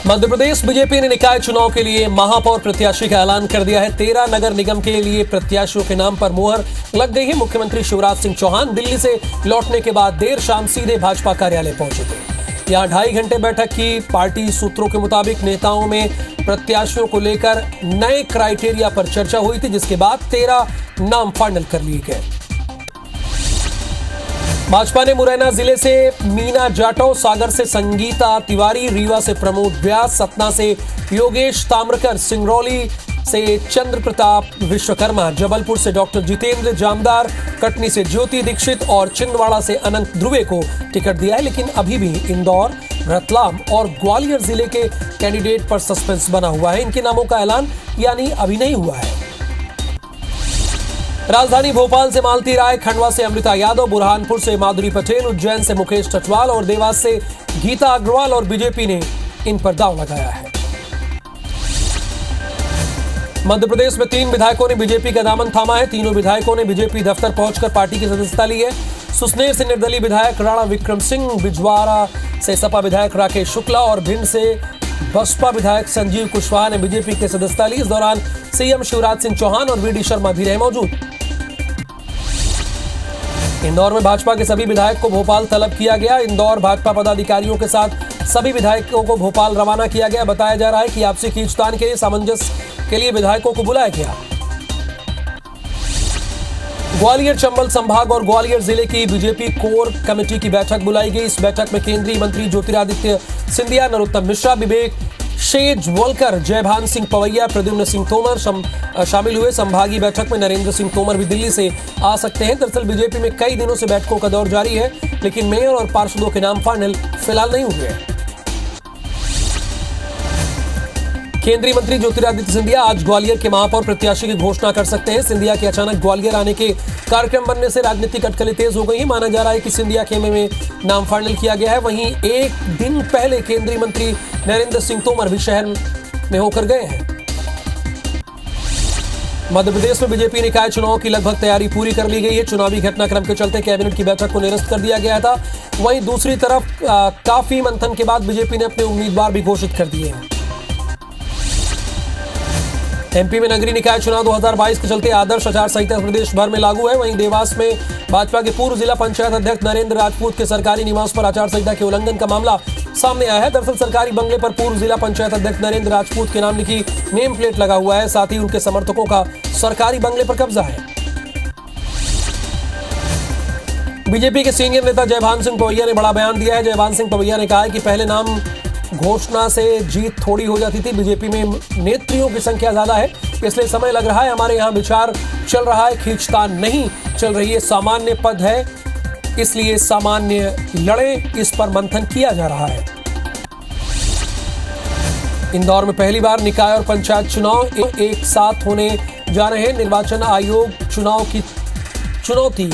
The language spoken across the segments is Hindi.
मध्य प्रदेश बीजेपी ने निकाय चुनाव के लिए महापौर प्रत्याशी का ऐलान कर दिया है। 13 नगर निगम के लिए प्रत्याशियों के नाम पर मुहर लग गई है। मुख्यमंत्री शिवराज सिंह चौहान दिल्ली से लौटने के बाद देर शाम सीधे भाजपा कार्यालय पहुंचे थे। यहां 2.5 घंटे बैठक की। पार्टी सूत्रों के मुताबिक नेताओं में प्रत्याशियों को लेकर नए क्राइटेरिया पर चर्चा हुई थी, जिसके बाद 13 नाम फाइनल कर लिए गए। भाजपा ने मुरैना जिले से मीना जाटव, सागर से संगीता तिवारी, रीवा से प्रमोद व्यास, सतना से योगेश ताम्रकर, सिंगरौली से चंद्र प्रताप विश्वकर्मा, जबलपुर से डॉक्टर जितेंद्र जामदार, कटनी से ज्योति दीक्षित और छिंदवाड़ा से अनंत ध्रुवे को टिकट दिया है। लेकिन अभी भी इंदौर, रतलाम और ग्वालियर जिले के कैंडिडेट पर सस्पेंस बना हुआ है। इनके नामों का ऐलान यानी अभी नहीं हुआ है। राजधानी भोपाल से मालती राय, खंडवा से अमृता यादव, बुरहानपुर से माधुरी पटेल, उज्जैन से मुकेश टटवाल और देवास से गीता अग्रवाल और बीजेपी ने इन पर दांव लगाया है। मध्य प्रदेश में 3 विधायकों ने बीजेपी का दामन थामा है। तीनों विधायकों ने बीजेपी दफ्तर पहुंचकर पार्टी की सदस्यता ली है। सुसनेर से निर्दलीय विधायक राणा विक्रम सिंह, बिजवाड़ा से सपा विधायक राकेश शुक्ला और भिंड से बसपा विधायक संजीव कुशवाहा ने बीजेपी की सदस्यता ली। इस दौरान सीएम शिवराज सिंह चौहान और वीडी शर्मा भी रहे मौजूद। इंदौर में भाजपा के सभी विधायक को भोपाल तलब किया गया। इंदौर भाजपा पदाधिकारियों के साथ सभी विधायकों को भोपाल रवाना किया गया। बताया जा रहा है कि आपसी खींचतान के लिए सामंजस्य के लिए विधायकों को बुलाया गया। ग्वालियर चंबल संभाग और ग्वालियर जिले की बीजेपी कोर कमेटी की बैठक बुलाई गई। इस बैठक में केंद्रीय मंत्री ज्योतिरादित्य सिंधिया, नरोत्तम मिश्रा, विवेक शेजवलकर, जयभान सिंह पवैया, प्रद्युम्न सिंह तोमर शामिल हुए। संभागीय बैठक में नरेंद्र सिंह तोमर भी दिल्ली से आ सकते हैं। दरअसल बीजेपी में कई दिनों से बैठकों का दौर जारी है, लेकिन मेयर और पार्षदों के नाम फाइनल फिलहाल नहीं हुए हैं। केंद्रीय मंत्री ज्योतिरादित्य सिंधिया आज ग्वालियर के महापौर प्रत्याशी की घोषणा कर सकते हैं। सिंधिया के अचानक ग्वालियर आने के कार्यक्रम बनने से राजनीतिक अटकलें तेज हो गई है। माना जा रहा है कि सिंधिया खेमे में नाम फाइनल किया गया है। वहीं एक दिन पहले केंद्रीय मंत्री नरेंद्र सिंह तोमर भी शहर में होकर गए हैं। मध्य प्रदेश में बीजेपी निकाय चुनाव की लगभग तैयारी पूरी कर ली गई है। चुनावी घटनाक्रम के चलते कैबिनेट की बैठक को निरस्त कर दिया गया था। वहीं दूसरी तरफ काफी मंथन के बाद बीजेपी ने अपने उम्मीदवार भी घोषित कर दिए हैं। एमपी में नगरीय निकाय चुनाव 2022 के चलते आदर्श आचार संहिता प्रदेश भर में लागू है। वहीं देवास में भाजपा के पूर्व जिला पंचायत अध्यक्ष नरेंद्र राजपूत के सरकारी निवास पर आचार संहिता के उल्लंघन का मामला सामने आया है। दरअसल सरकारी बंगले पर पूर्व जिला पंचायत अध्यक्ष नरेंद्र राजपूत के नाम लिखी नेम प्लेट लगा हुआ है। साथ ही उनके समर्थकों का सरकारी बंगले पर कब्जा है। बीजेपी के सीनियर नेता जयभान सिंह पवैया ने बड़ा बयान दिया है। जयभान सिंह पवैया ने कहा है कि पहले नाम घोषणा से जीत थोड़ी हो जाती थी। बीजेपी में नेत्रियों की संख्या ज्यादा है, इसलिए समय लग रहा है। हमारे यहाँ विचार चल रहा है, खींचतान नहीं चल रही है। सामान्य पद है, इसलिए सामान्य लड़े, इस पर मंथन किया जा रहा है। इंदौर में पहली बार निकाय और पंचायत चुनाव एक साथ होने जा रहे हैं। निर्वाचन आयोग चुनाव की चुनौती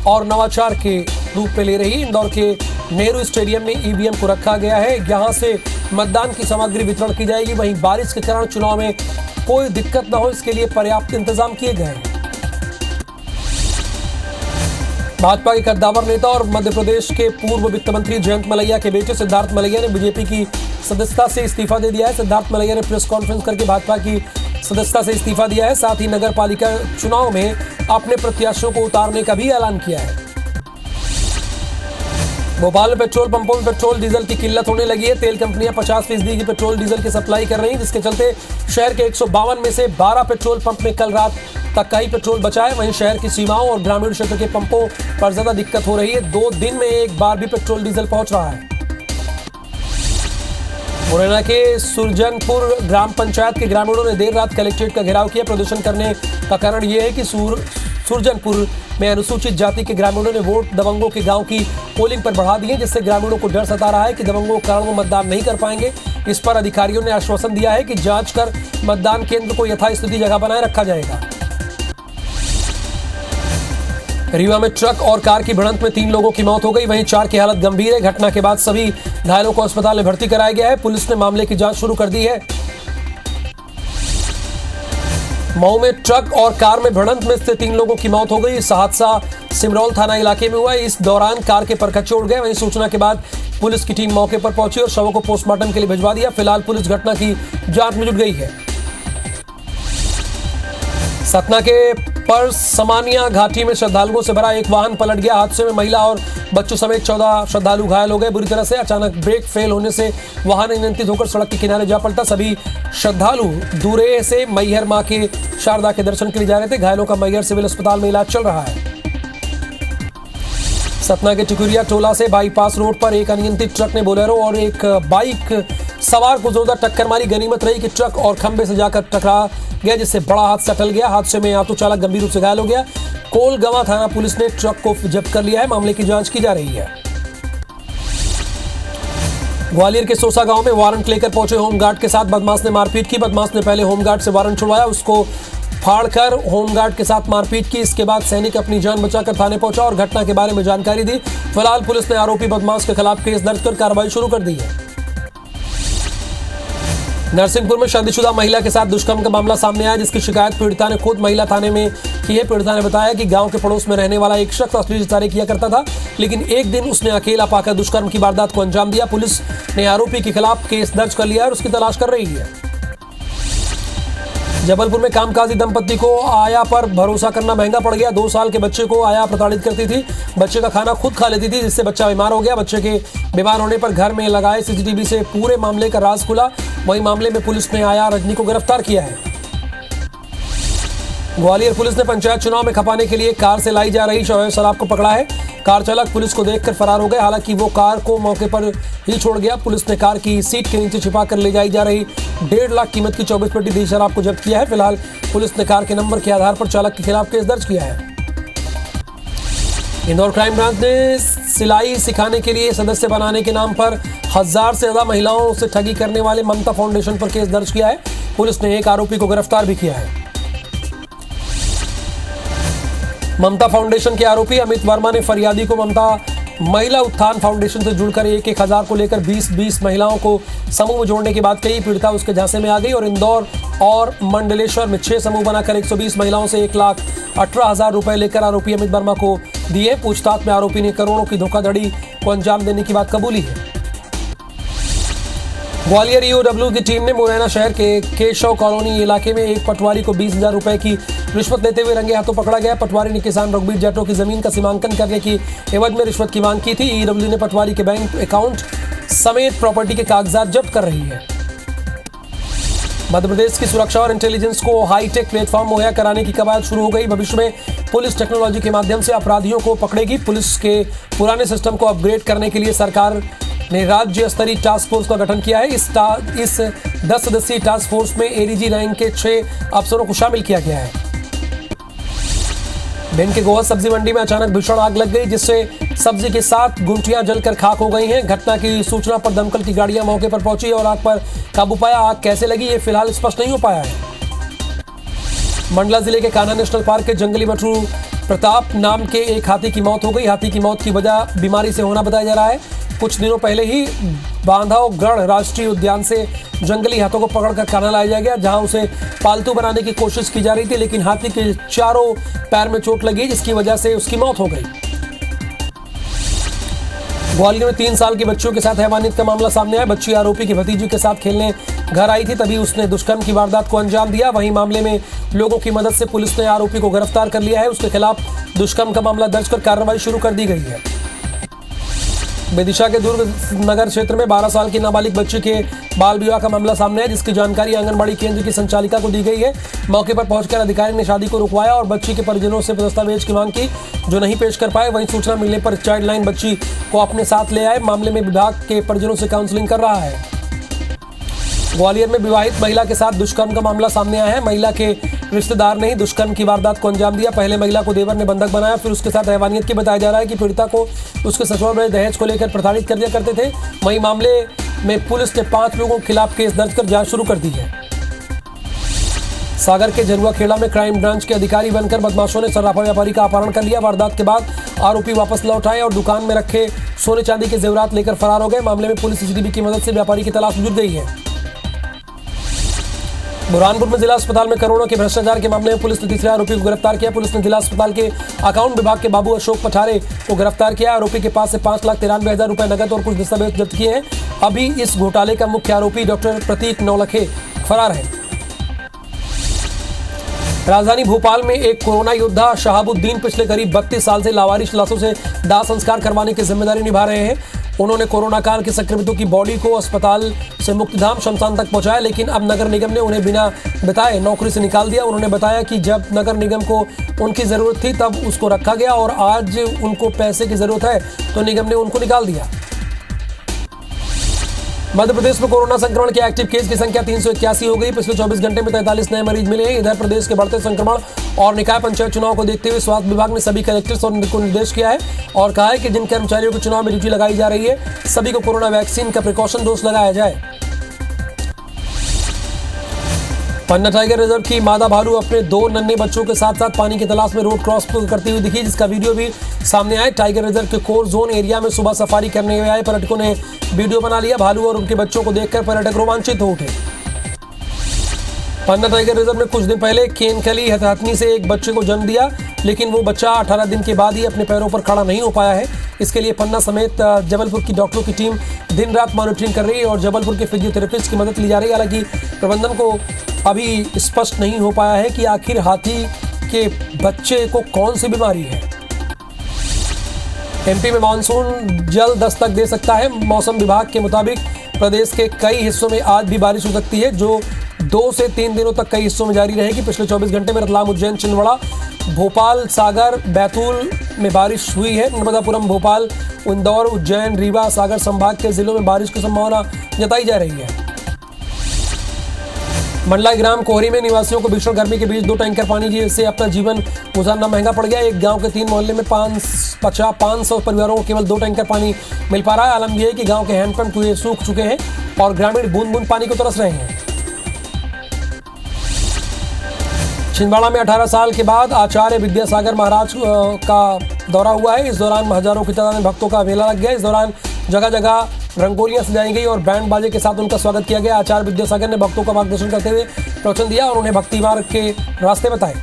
और नवाचार के रूप में ले रही है। इंदौर के नेहरू स्टेडियम में ईवीएम को रखा गया है। यहां से मतदान की सामग्री वितरण की जाएगी। वहीं बारिश के कारण चुनाव में कोई दिक्कत न हो, इसके लिए पर्याप्त इंतजाम किए गए हैं। भाजपा के कद्दावर नेता और मध्य प्रदेश के पूर्व वित्त मंत्री जयंत मलैया के बेटे सिद्धार्थ मलैया ने बीजेपी की सदस्यता से इस्तीफा दे दिया है। सिद्धार्थ मलैया ने प्रेस कॉन्फ्रेंस करके भाजपा की सदस्यता से इस्तीफा दिया है। साथ ही नगर पालिका चुनाव में अपने प्रत्याशियों को उतारने का भी ऐलान किया है। भोपाल में पेट्रोल पंपों में पेट्रोल डीजल की किल्लत होने लगी है। तेल कंपनियां 50% की पेट्रोल डीजल की सप्लाई कर रही हैं, जिसके चलते शहर के 152 में से 12 पेट्रोल पंप में कल रात तक का ही पेट्रोल बचा है। वहीं शहर की सीमाओं और ग्रामीण क्षेत्र के पंपों पर ज्यादा दिक्कत हो रही है। 2 दिन में एक बार भी पेट्रोल डीजल पहुंच रहा है। मुरैना के सुरजनपुर ग्राम पंचायत के ग्रामीणों ने देर रात कलेक्ट्रेट का घेराव किया। प्रदर्शन करने का कारण यह है कि सुरजनपुर में अनुसूचित जाति के ग्रामीणों ने वोट दबंगों के गांव की पोलिंग पर बढ़ा दी है, जिससे ग्रामीणों को डर सता रहा है कि दबंगों के कारण वो मतदान नहीं कर पाएंगे। इस पर अधिकारियों ने आश्वासन दिया है कि जांच कर मतदान केंद्र को यथास्थिति जगह बनाए रखा जाएगा। रीवा में ट्रक और कार की भिड़ंत में 3 लोगों की मौत हो गई। वहीं 4 की हालत गंभीर है। घटना के बाद सभी घायलों को अस्पताल में भर्ती कराया गया है। पुलिस ने मामले की जांच शुरू कर दी है। मऊ में ट्रक और कार में भिड़ंत में से 3 लोगों की मौत हो गई। इस हादसा सिमरौल थाना इलाके में हुआ। इस दौरान कार के परखच्चे उड़ गए। वहीं सूचना के बाद पुलिस की टीम मौके पर पहुंची और शवों को पोस्टमार्टम के लिए भिजवा दिया। फिलहाल पुलिस घटना की जांच में जुट गई है। सतना के परसमानिया घाटी में श्रद्धालुओं से भरा एक वाहन पलट गया। हादसे में महिला और बच्चों समेत 14 श्रद्धालु घायल हो गए बुरी तरह से। अचानक ब्रेक फेल होने से वाहन अनियंत्रित होकर सड़क के किनारे जा पलटा। सभी श्रद्धालु दूरे से मैहर मां के शारदा के दर्शन के लिए जा रहे थे। घायलों का मैहर सिविल अस्पताल में इलाज चल रहा है। सतना के टिकुरिया टोला से बाईपास रोड पर एक अनियंत्रित ट्रक ने बोलेरो और एक बाइक सवार को जोरदार टक्कर मारी। गनीमत रही कि ट्रक और खंबे से जाकर टकरा गया, जिससे बड़ा हादसा टल गया। हादसे में ऑटो चालक गंभीर रूप से घायल हो गया। कोलगवा थाना पुलिस ने ट्रक को जब्त कर लिया है। मामले की जांच की जा रही है। ग्वालियर के सोसा गांव में वारंट लेकर पहुंचे होमगार्ड के साथ बदमाश ने मारपीट की। बदमाश ने पहले होमगार्ड से वारंट छुड़वाया, उसको फाड़कर होमगार्ड के साथ मारपीट की। इसके बाद सैनिक अपनी जान बचाकर थाने पहुंचा और घटना के बारे में जानकारी दी। फिलहाल पुलिस ने आरोपी बदमाश के खिलाफ केस दर्ज कर कार्रवाई शुरू कर दी है। नरसिंहपुर में शादीशुदा महिला के साथ दुष्कर्म का मामला सामने आया, जिसकी शिकायत पीड़िता ने खुद महिला थाने में की है। पीड़िता ने बताया कि गांव के पड़ोस में रहने वाला एक शख्स अश्लील इशारे किया करता था, लेकिन एक दिन उसने अकेला पाकर दुष्कर्म की वारदात को अंजाम दिया। पुलिस ने आरोपी के खिलाफ केस दर्ज कर लिया और उसकी तलाश कर रही है। जबलपुर में कामकाजी दंपत्ति को आया पर भरोसा करना महंगा पड़ गया। 2 साल के बच्चे को आया प्रताड़ित करती थी। बच्चे का खाना खुद खा लेती थी, जिससे बच्चा बीमार हो गया। बच्चे के बीमार होने पर घर में लगाए सीसीटीवी से पूरे मामले का राज खुला। वहीं मामले में पुलिस ने आया रजनी को गिरफ्तार किया है। ग्वालियर पुलिस ने पंचायत चुनाव में खपाने के लिए कार से लाई जा रही शराब को पकड़ा है। कार चालक पुलिस को देखकर फरार हो गए। हालांकि वो कार को मौके पर ही छोड़ गया। पुलिस ने कार की सीट के नीचे छिपाकर ले जाई जा रही 1.5 लाख कीमत की 24 पेटी देसी शराब को जब्त किया है। फिलहाल पुलिस ने कार के नंबर के आधार पर चालक के खिलाफ केस दर्ज किया है। इंदौर क्राइम ब्रांच ने सिलाई सिखाने के लिए सदस्य बनाने के नाम पर 1000 से ज्यादा महिलाओं से ठगी करने वाले ममता फाउंडेशन पर केस दर्ज किया है। पुलिस ने एक आरोपी को गिरफ्तार भी किया है। ममता फाउंडेशन के आरोपी अमित वर्मा ने फरियादी को ममता महिला उत्थान फाउंडेशन से जुड़कर 1,000 को लेकर 20 महिलाओं को समूह में जोड़ने की बात कही। पीड़िता उसके झांसे में आ गई और इंदौर और मंडलेश्वर में 6 समूह बनाकर 120 महिलाओं से 1,18,000 रुपए लेकर आरोपी अमित वर्मा को दिए। पूछताछ में आरोपी ने करोड़ों की धोखाधड़ी को अंजाम देने की बात कबूली है। ग्वालियर ईओडब्ल्यू की टीम ने मुरैना शहर के केशव कॉलोनी इलाके में एक पटवारी को 20,000 रुपए की रिश्वत लेते हुए रंगे हाथों पकड़ा गया। पटवारी ने किसान रघुबीर जाटो की जमीन का सीमांकन करने की एवज में रिश्वत की मांग की थी। ईओडब्ल्यू ने पटवारी के बैंक अकाउंट समेत प्रॉपर्टी के कागजात जब्त कर रही है। मध्य प्रदेश की सुरक्षा और इंटेलिजेंस को हाईटेक प्लेटफॉर्म मुहैया कराने की कवायद शुरू हो गई। भविष्य में पुलिस टेक्नोलॉजी के माध्यम से अपराधियों को पकड़ेगी। पुलिस के पुराने सिस्टम को अपग्रेड करने के लिए सरकार ने राज्य स्तरीय टास्क फोर्स का गठन किया है। इस 10 सदस्यीय टास्क फोर्स में एडीजी रैंक के 6 अफसरों को शामिल किया गया है। भिंड के गोवा सब्जी मंडी में अचानक भीषण आग लग गई, जिससे सब्जी के साथ गुंठियां जलकर खाक हो गई हैं। घटना की सूचना पर दमकल की गाड़ियां मौके पर पहुंची और आग पर काबू पाया। आग कैसे लगी ये फिलहाल स्पष्ट नहीं हो पाया है। मंडला जिले के कान्हा नेशनल पार्क के जंगली बटरू प्रताप नाम के एक हाथी की मौत हो गई। हाथी की मौत की वजह बीमारी से होना बताया जा रहा है। कुछ दिनों पहले ही बांधवगढ़ राष्ट्रीय उद्यान से जंगली हाथों को पकड़कर कान्हा लाया गया, जहां उसे पालतू बनाने की कोशिश की जा रही थी, लेकिन हाथी के चारों पैर में चोट लगी, जिसकी वजह से उसकी मौत हो गई। ग्वालियर में 3 साल की बच्चियों के साथ हैवानियत का मामला सामने आया। बच्ची आरोपी की भतीजी के साथ खेलने घर आई थी, तभी उसने दुष्कर्म की वारदात को अंजाम दिया। वहीं मामले में लोगों की मदद से पुलिस ने आरोपी को गिरफ्तार कर लिया है। उसके खिलाफ दुष्कर्म का मामला दर्ज कर कार्रवाई शुरू कर दी गई है। विदिशा के दुर्ग नगर क्षेत्र में 12 साल की नाबालिग बच्ची के बाल विवाह का मामला सामने है, जिसकी जानकारी आंगनबाड़ी केंद्र की संचालिका को दी गई है। मौके पर पहुंचकर अधिकारी ने शादी को रुकवाया और बच्ची के परिजनों से दस्तावेज की मांग की, जो नहीं पेश कर पाए। वहीं सूचना मिलने पर चाइल्ड लाइन बच्ची को अपने साथ ले आए। मामले में विभाग के परिजनों से काउंसलिंग कर रहा है। ग्वालियर में विवाहित महिला के साथ दुष्कर्म का मामला सामने आया है। महिला के रिश्तेदार ने ही दुष्कर्म की वारदात को अंजाम दिया। पहले महिला को देवर ने बंधक बनाया, फिर उसके साथ हैवानियत की। बताया जा रहा है कि पीड़िता को उसके ससुराल में दहेज को लेकर प्रताड़ित कर दिया करते थे। वहीं मामले में पुलिस ने 5 लोगों के खिलाफ केस दर्ज कर जांच शुरू कर दी है। सागर के झरुआ खेड़ा में क्राइम ब्रांच के अधिकारी बनकर बदमाशों ने सर्राफा व्यापारी का अपहरण कर लिया। वारदात के बाद आरोपी वापस लौट आए और दुकान में रखे सोने चांदी के जेवरात लेकर फरार हो गए। मामले में पुलिस सीसीटीवी की मदद से व्यापारी की तलाश में जुट गई है। बुरहानपुर में जिला अस्पताल में करोड़ों के भ्रष्टाचार के मामले में पुलिस ने तीसरे आरोपी को गिरफ्तार किया। पुलिस ने जिला अस्पताल के अकाउंट विभाग के बाबू अशोक पठारे को गिरफ्तार किया। आरोपी के पास से 5,93,000 रुपए नकद और कुछ दस्तावेज जब्त किए हैं। अभी इस घोटाले का मुख्य आरोपी डॉक्टर प्रतीक नौलखे फरार है। राजधानी भोपाल में एक कोरोना योद्धा शहाबुद्दीन पिछले करीब 32 साल से लावारिश लाशों से दाह संस्कार करवाने की जिम्मेदारी निभा रहे हैं। उन्होंने कोरोना काल के संक्रमितों की बॉडी को अस्पताल से मुक्तिधाम शमशान तक पहुंचाया, लेकिन अब नगर निगम ने उन्हें बिना बताए नौकरी से निकाल दिया। उन्होंने बताया कि जब नगर निगम को उनकी ज़रूरत थी तब उसको रखा गया और आज उनको पैसे की ज़रूरत है तो निगम ने उनको निकाल दिया। मध्य प्रदेश में कोरोना संक्रमण के एक्टिव केस की संख्या 381 हो गई। पिछले 24 घंटे में 43 नए मरीज मिले हैं। इधर प्रदेश के बढ़ते संक्रमण और निकाय पंचायत चुनाव को देखते हुए स्वास्थ्य विभाग ने सभी कलेक्टर्स को निर्देश किया है और कहा है कि जिन कर्मचारियों को चुनाव में ड्यूटी लगाई जा रही है सभी को कोरोना वैक्सीन का प्रिकॉशन डोज लगाया जाए। पन्ना टाइगर रिजर्व की मादा भालू अपने 2 नन्हे बच्चों के साथ साथ पानी की तलाश में रोड क्रॉस करती हुई दिखी, जिसका वीडियो भी सामने आया। टाइगर रिजर्व के कोर जोन एरिया में सुबह सफारी करने आए पर्यटकों ने वीडियो बना लिया। भालू और उनके बच्चों को देखकर पर्यटक रोमांचित हो उठे। पन्ना टाइगर रिजर्व ने कुछ दिन पहले केनकली हथनी से एक बच्चे को जन्म दिया, लेकिन वो बच्चा 18 दिन के बाद ही अपने पैरों पर खड़ा नहीं हो पाया है। इसके लिए पन्ना समेत जबलपुर की डॉक्टरों की टीम दिन रात मॉनिटरिंग कर रही है और जबलपुर के फिजियोथेरेपिस्ट की मदद ली जा रही है। हालांकि प्रबंधन को अभी स्पष्ट नहीं हो पाया है कि आखिर हाथी के बच्चे को कौन सी बीमारी है। एमपी में मानसून जल्द दस्तक दे सकता है। मौसम विभाग के मुताबिक प्रदेश के कई हिस्सों में आज भी बारिश हो सकती है, जो 2 से 3 दिनों तक कई हिस्सों में जारी रहेगी। पिछले 24 घंटे में रतलाम, उज्जैन, छिंदवाड़ा, भोपाल, सागर, बैतूल में बारिश हुई है। नर्मदापुरम, भोपाल, इंदौर, उज्जैन, रीवा, सागर संभाग के जिलों में बारिश की संभावना जताई जा रही है। मंडला ग्राम कोहरी में निवासियों को भीषण गर्मी के बीच 2 टैंकर पानी से अपना जीवन गुजारना महंगा पड़ गया। एक गांव के 3 मोहल्ले में 500 परिवारों को केवल 2 टैंकर पानी मिल पा रहा है। आलम यह है कि गांव के हैंडपंप कुएं सूख चुके हैं और ग्रामीण बूंद बूंद पानी को तरस रहे हैं। छिंदवाड़ा में 18 साल के बाद आचार्य विद्यासागर महाराज का दौरा हुआ है। इस दौरान हजारों की तादाद में भक्तों का मेला लग गया। इस दौरान जगह जगह रंगोलियां सजाई गई और बैंड बाजे के साथ उनका स्वागत किया गया। आचार्य विद्यासागर ने भक्तों का मार्गदर्शन करते हुए प्रवचन दिया और उन्हें भक्ति मार्ग के रास्ते बताए।